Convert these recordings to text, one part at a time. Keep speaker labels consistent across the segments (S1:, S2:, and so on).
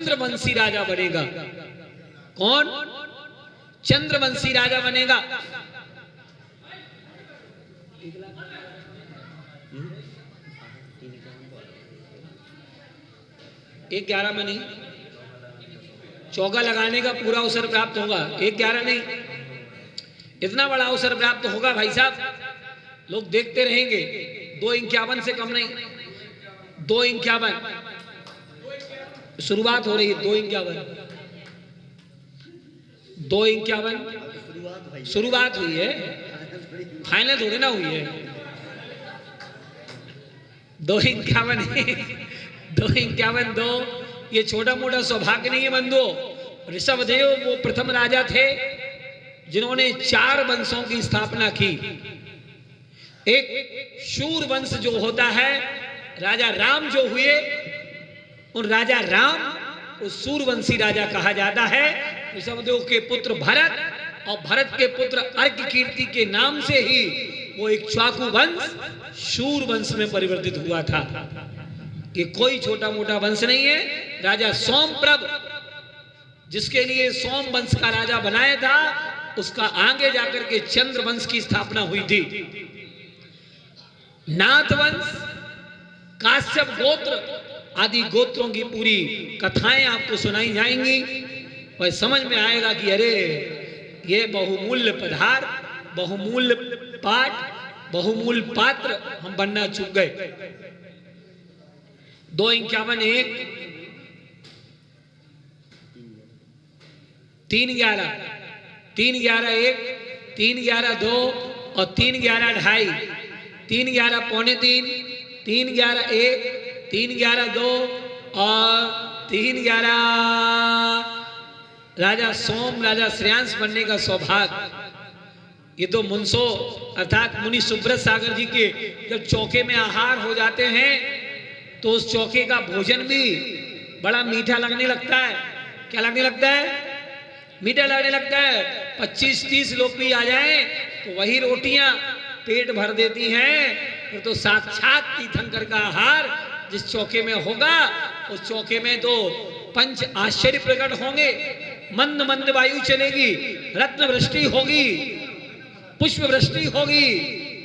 S1: चंद्रवंशी राजा बनेगा। कौन? चंद्रवंशी राजा बनेगा। एक 11 में नहीं, चौका लगाने का पूरा अवसर प्राप्त होगा। 1-11 नहीं, इतना बड़ा अवसर प्राप्त होगा भाई साहब। लोग देखते रहेंगे। 2-51 से कम नहीं, 2-51 शुरुआत हो रही है। 2-51 शुरुआत हुई है, फाइनल थोड़ी ना हुई है। 2-51 ये छोटा मोटा सौभाग्य नहीं है बंधु। ऋषभदेव वो प्रथम राजा थे जिन्होंने 4 वंशों की स्थापना की। एक शूर वंश जो होता है, राजा राम जो हुए, उन राजा राम उस सूरवंशी राजा कहा जाता है। ऋषभदेव के पुत्र भरत और भरत के पुत्र अर्क कीर्ति के नाम से ही वो एक चाकू वंश शूर वंश में परिवर्तित हुआ था। ये कोई छोटा मोटा वंश नहीं है। राजा सोमप्रभ जिसके लिए सोम वंश का राजा बनाया था, उसका आगे जाकर के चंद्र वंश की स्थापना हुई थी। नाथ वंश, काश्यप गोत्र आदि गोत्रों की पूरी कथाएं आपको सुनाई जाएंगी और समझ में आएगा कि अरे ये बहुमूल्य पदार्थ, बहुमूल्य पाठ, बहुमूल्य पात्र हम बनना चूक गए। 2-51 3-11 3-11 3-11 और 3-11 3-11 पौने 3 3-11 3-11 और 3-11 राजा सोम, राजा श्रेयांश बनने का सौभाग्य। ये तो मुंसो अर्थात मुनि सुब्रत सागर जी के जब चौके में आहार हो जाते हैं तो उस चौके का भोजन भी बड़ा मीठा लगने लगता है। क्या लगने लगता है? मीठा लगने लगता है। 25-30 लोग भी आ जाएं तो वही रोटियां पेट भर देती हैं। फिर तो साक्षात तीर्थंकर का आहार जिस चौके में होगा, उस चौके में तो पंच आश्चर्य प्रकट होंगे। मंद मंद वायु चलेगी, रत्न वृष्टि होगी, पुष्प वृष्टि होगी,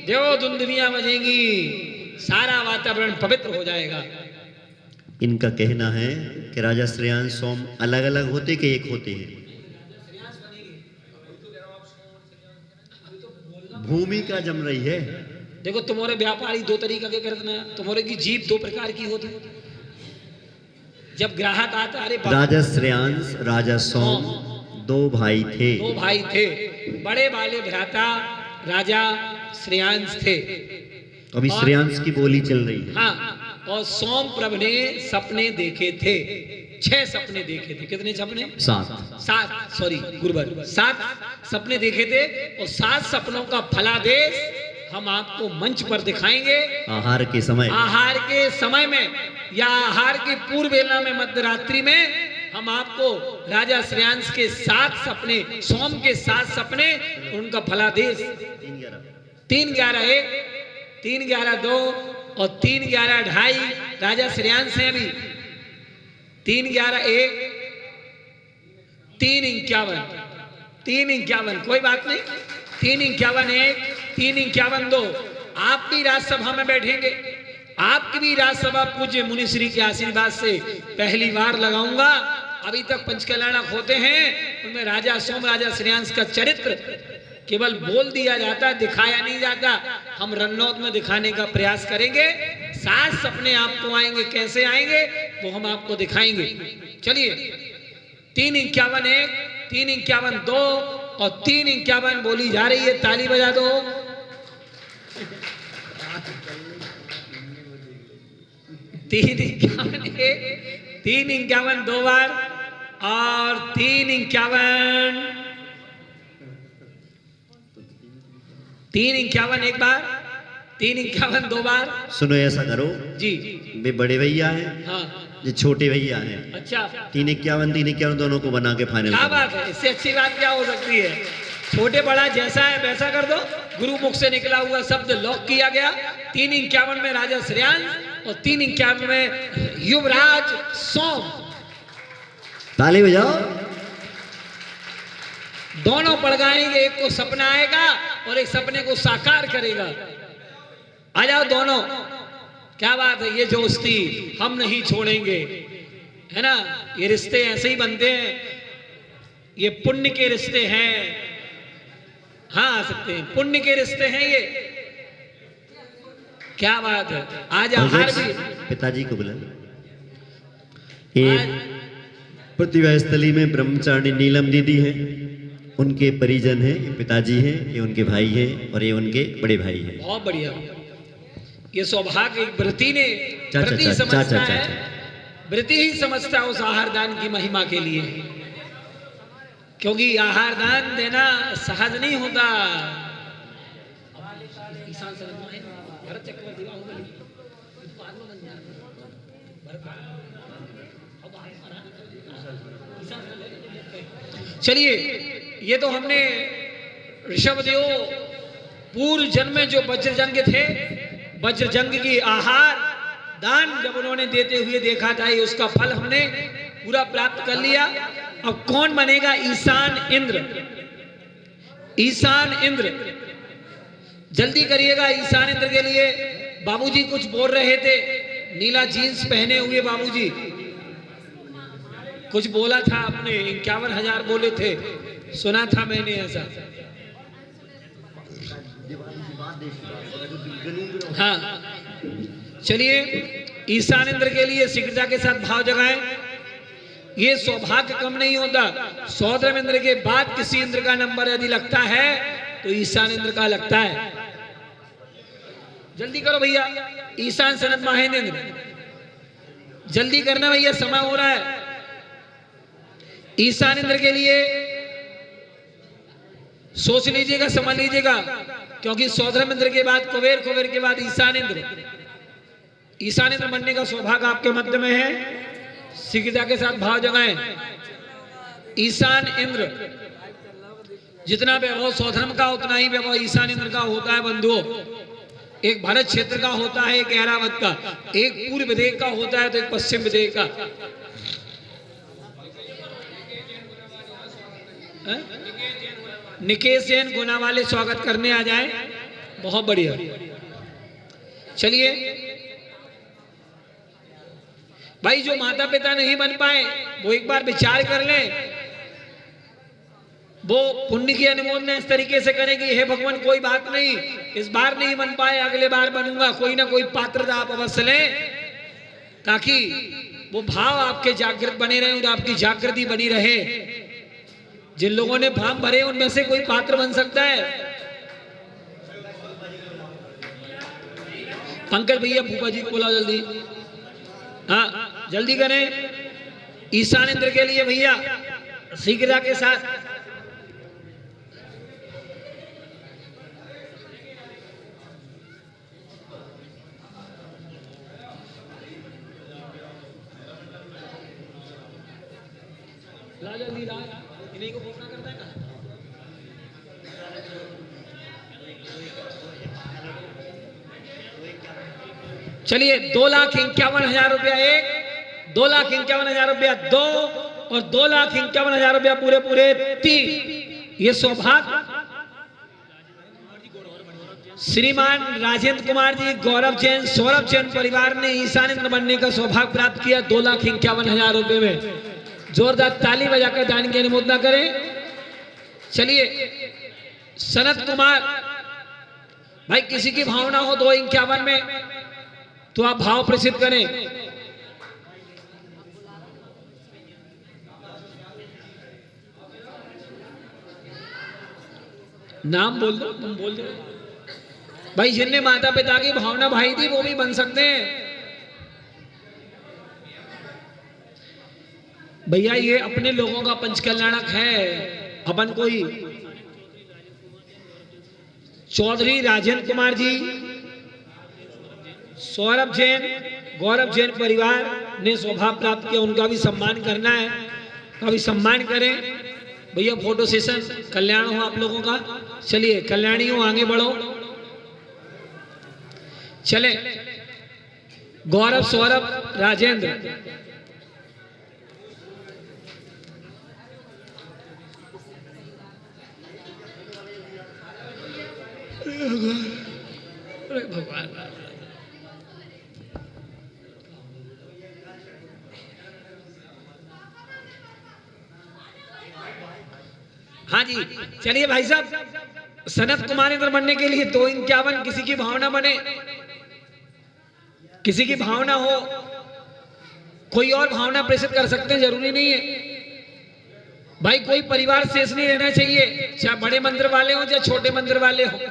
S1: देवो दुंदुभियां बजेंगी, सारा वातावरण पवित्र हो जाएगा।
S2: इनका कहना है कि राजा श्रेयांश सोम अलग अलग होते कि एक होते हैं? भूमिका जम रही है।
S1: देखो तुम्हारे व्यापारी 2 तरीका के करते ना, तुम्हारे की जीप 2 प्रकार की होती। जब ग्राहक आता, अरे
S2: राजा श्रेयांश, राजा सोम 2 भाई थे।
S1: 2 भाई थे। बड़े वाले भ्राता राजा श्रेयांश थे।
S2: अभी श्रेयांश की बोली चल रही है।
S1: हाँ, और सोमप्रभ ने सपने देखे थे। 6 सपने देखे थे। कितने सपने? 7 सॉरी गुरुवर, 7 सपने देखे थे। और 7 सपनों का फलादेश हम आपको मंच पर दिखाएंगे।
S2: आहार के समय
S1: में या आहार की पूर्व वेला में, मध्यरात्रि में हम आपको राजा श्रेयांश के 7 सपने, सोम के 7 सपने, उनका फलादेश 3-11 3-11 और 3-11 राजा श्रेयांश हैं। अभी 3-11 3-51 कोई बात नहीं। 3-51 3-51 आप भी राजसभा में बैठेंगे। आपकी भी राजसभा पूज्य मुनिश्री के आशीर्वाद से पहली बार लगाऊंगा। अभी तक पंचकल्याणक होते हैं, उनमें राजा सोम, राजा श्रेयांश का चरित्र केवल बोल दिया जाता, दिखाया नहीं जाता। हम रन्नौत में दिखाने का प्रयास करेंगे। 7 सपने आपको आएंगे, कैसे आएंगे वो हम आपको दिखाएंगे। चलिए 3-51 3-51 और 3-51 बोली जा रही है। ताली बजा दो। 3-51 2 बार और 3-51 एक बार, 3-51 2 बार।
S2: सुनो, ऐसा करो
S1: जी,
S2: वे बड़े भैया हैं,
S1: हाँ,
S2: ये छोटे भैया हैं।
S1: अच्छा,
S2: 3-51 दोनों को बना के फाइनल।
S1: क्या बात है, इससे अच्छी बात क्या हो सकती है। छोटे बड़ा जैसा है वैसा कर दो। गुरु मुख से निकला हुआ शब्द लॉक किया गया। 3-51 में राजा श्रेयांश और 3-51 में युवराज सोम।
S2: ताली बजाओ।
S1: दोनों पड़ गाएंगे, एक को सपना आएगा और एक सपने को साकार करेगा। आ जाओ दोनों, क्या बात है, ये दोस्ती हम नहीं छोड़ेंगे, है ना। ये रिश्ते ऐसे ही बनते हैं, ये पुण्य के रिश्ते हैं। हाँ आ सकते हैं, पुण्य के रिश्ते हैं ये, क्या बात है। आज आहार भी
S2: पिताजी को बुला। ये प्रतिभा स्थली में ब्रह्मचारिणी नीलम दीदी है, उनके परिजन हैं, ये पिताजी हैं, ये उनके भाई हैं और ये उनके बड़े भाई हैं।
S1: बहुत बढ़िया। ये सौभाग्य एक व्रती ने,
S2: चाचा,
S1: व्रती
S2: चाचा,
S1: समझता
S2: चाचा,
S1: है,
S2: चाचा।
S1: व्रती ही समझता है उस आहार दान की महिमा के लिए, क्योंकि आहार दान देना सहज नहीं होता। चलिए, ये तो हमने ऋषभदेव पूर्व जन्म में जो वज्रजंग थे, वज्रजंग की आहार दान जब उन्होंने देते हुए देखा था, ये उसका फल हमने पूरा प्राप्त कर लिया। अब कौन बनेगा ईशान इंद्र? ईशान इंद्र जल्दी करिएगा। ईशान इंद्र के लिए बाबूजी कुछ बोल रहे थे, नीला जीन्स पहने हुए बाबूजी कुछ बोला था आपने, 51,000 बोले थे, सुना था मैंने ऐसा। हाँ चलिए, ईशान इंद्र के लिए शीघ्रता के साथ भाव जगाएं। ये सौभाग्य कम नहीं होता, सौद्रम इंद्र के बाद किसी इंद्र का नंबर यदि लगता है तो ईशान इंद्र का लगता है। जल्दी करो भैया, ईशान सनत महेंद्र इंद्र, जल्दी करना भैया, समय हो रहा है। ईशान इंद्र के लिए सोच लीजिएगा, समझ लीजिएगा, क्योंकि सौद्रम इंद्र के बाद कुबेर, कुबेर के बाद ईशान इंद्र। ईशान इंद्र बनने का सौभाग्य आपके मध्य में है। शीघ्रता के साथ भाव जगाएं। ईशान इंद्र, जितना वैभव सौधर्म का उतना ही वैभव ईशान इंद्र का होता है बंधुओं। एक भारत क्षेत्र का होता है, एक ऐरावत का, एक पूर्व विदेह का होता है तो एक पश्चिम विदेह का। निकेश जैन गुना वाले स्वागत करने आ जाए, बहुत बढ़िया। चलिए भाई, जो माता पिता नहीं बन पाए वो एक बार विचार कर लें, वो पुण्य की अनुमोदन इस तरीके से करें कि हे भगवान, कोई बात नहीं, इस बार नहीं बन पाए, अगले बार बनूंगा। कोई ना कोई पात्रता आप अवश्य लें, ताकि वो भाव आपके जागृत बने रहे और आपकी जागृति बनी रहे। जिन लोगों ने भाव भरे उनमें से कोई पात्र बन सकता है। पंकज भैया फूफा जी को बुलाओ जल्दी, हाँ जल्दी करें। ईशान इंद्र के लिए भैया शीघ्रता के साथ। ला जल्दी ला, इन्हीं को पूछना करता है ना। चलिए, 2,51,000 रुपया एक, 2,51,000 रुपया दो और 2,51,000 रुपया पूरे पूरे 3। ये सौभाग्य श्रीमान राजेंद्र कुमार जी, गौरव जैन, सौरभ जैन परिवार ने ईशान इंद्र बनने का सौभाग्य प्राप्त किया 2,51,000 रुपये में। जोरदार ताली बजाकर दान की अनुमोदना करें। चलिए, सनत कुमार भाई, किसी की भावना हो 2,51 में तो आप भाव प्रसिद्ध करें। नाम बोल दो, तुम बोल दो भाई। जिनने माता पिता की भावना भाई थी वो भी बन सकते हैं भैया। ये अपने लोगों का पंचकल्याणक है। अपन कोई चौधरी राजेंद्र कुमार जी, सौरभ जैन, गौरव जैन परिवार ने सौभाग्य प्राप्त किया, उनका भी सम्मान करना है, का भी सम्मान करें भैया। फोटो सेशन, कल्याण हो आप लोगों का। चलिए कल्याणियों आगे बढ़ो, चले। गौरव, सौरभ, राजेंद्र, अरे भगवान। हाँ जी, चलिए भाई साहब, सनत कुमार इंद्र बनने के लिए 251 किसी की भावना बने, किसी की भावना हो, कोई और भावना प्रेषित कर सकते हैं, जरूरी नहीं है भाई। कोई परिवार शेष नहीं रहना चाहिए, चाहे बड़े मंदिर वाले हो चाहे छोटे मंदिर वाले हो।